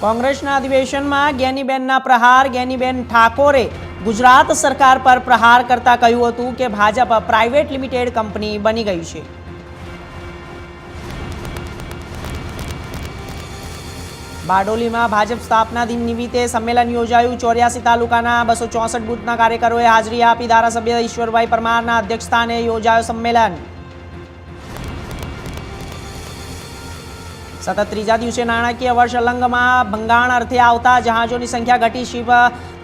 કોંગ્રેસના અધિવેશનમાં જ્ઞાનીબેનના પ્રહાર. જ્ઞાનીબેન ઠાકોરે ગુજરાત સરકાર પર પ્રહાર કરતા કહ્યું હતું કે ભાજપ પ્રાઇવેટ લિમિટેડ કંપની બની ગઈ છે. બારડોલીમાં ભાજપ સ્થાપના દિન નિમિત્તે સંમેલન યોજાયું. 84 તાલુકાના 264 બૂથના કાર્યકરોએ હાજરી આપી. ધારાસભ્ય ઈશ્વરભાઈ પરમારના અધ્યક્ષસ્થાને યોજાયું સંમેલન. સતત ત્રીજા દિવસે નાણાકીય વર્ષ અલંગમાં ભંગાણ અર્થે આવતા જહાજોની સંખ્યા ઘટી. શિપ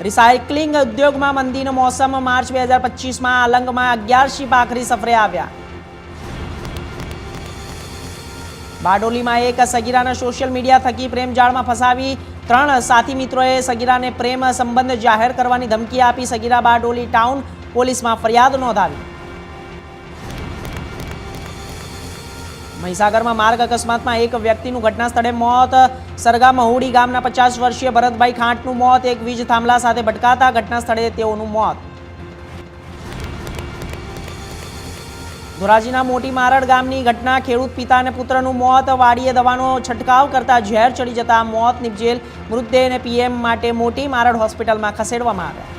રિસાયકલિંગ ઉદ્યોગમાં મંદીનો મોસમ. માર્ચ 2025માં અલંગમાં 11 શિપ આખરી સફરે આવ્યા. બારડોલીમાં એક સગીરાના સોશિયલ મીડિયા થકી પ્રેમજાળમાં ફસાવી 3 સાથી મિત્રોએ સગીરાને પ્રેમ સંબંધ જાહેર કરવાની ધમકી આપી. સગીરા બારડોલી ટાઉન પોલીસમાં ફરિયાદ નોંધાવી. મહીસાગરમાં માર્ગ અકસ્માતમાં એક વ્યક્તિનું ઘટના સ્થળે મોત. સરગા મહુડી ગામના 50 વર્ષીય ભરતભાઈ ખાંટનું મોત. એક વીજ થાંભલા સાથે ભટકાતા ઘટના સ્થળે તેઓનું મોત. ધોરાજીના મોટી મારડ ગામની ઘટના. ખેડૂત પિતા અને પુત્રનું મોત. વાડીએ દવાનો છંટકાવ કરતા ઝેર ચડી જતા મોત નિપજેલ. મૃતદેહને પીએમ માટે મોટી મારડ હોસ્પિટલમાં ખસેડવામાં આવ્યા.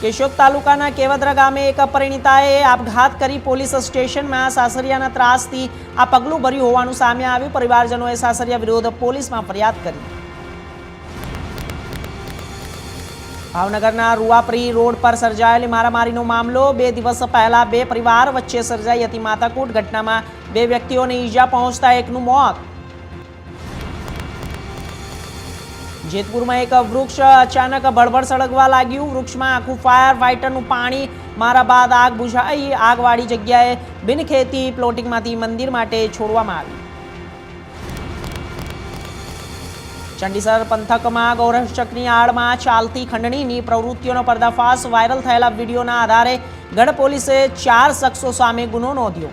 કેશોદ તાલુકાના કેવદરા ગામે એક અપરિણીતાએ આપઘાત કરી. પોલીસ સ્ટેશનમાં સાસરિયાના ત્રાસથી આ પગલું ભર્યું હોવાનું સામે આવ્યું. પરિવારજનોએ સાસરિયા વિરુદ્ધ પોલીસમાં ફરિયાદ કરી. ભાવનગરના રૂવાપરી રોડ પર સર્જાયેલી મારામારીનો મામલો. 2 દિવસ પહેલા 2 પરિવાર વચ્ચે સર્જાઈ હતી માથાકૂટ. ઘટનામાં 2 વ્યક્તિઓને ઈજા પહોંચતા એકનું મોત. જેતપુરમાં એક વૃક્ષ અચાનક ભડભડ સળગવા લાગ્યું. વૃક્ષમાં આખું ફાયર ફાઇટરનું પાણી મારા બાદ આગ બુઝાઈ. આગવાળી જગ્યાએ બિનખેતી પ્લોટિંગમાંથી મંદિર માટે છોડવામાં આવી. ચંડીસર પંથકમાં ગૌરક્ષકની આડમાં ચાલતી ખંડણીની પ્રવૃત્તિઓનો પર્દાફાશ. વાયરલ થયેલા વિડીયોના આધારે ગઢ પોલીસે 4 શખ્સો સામે ગુનો નોંધ્યો.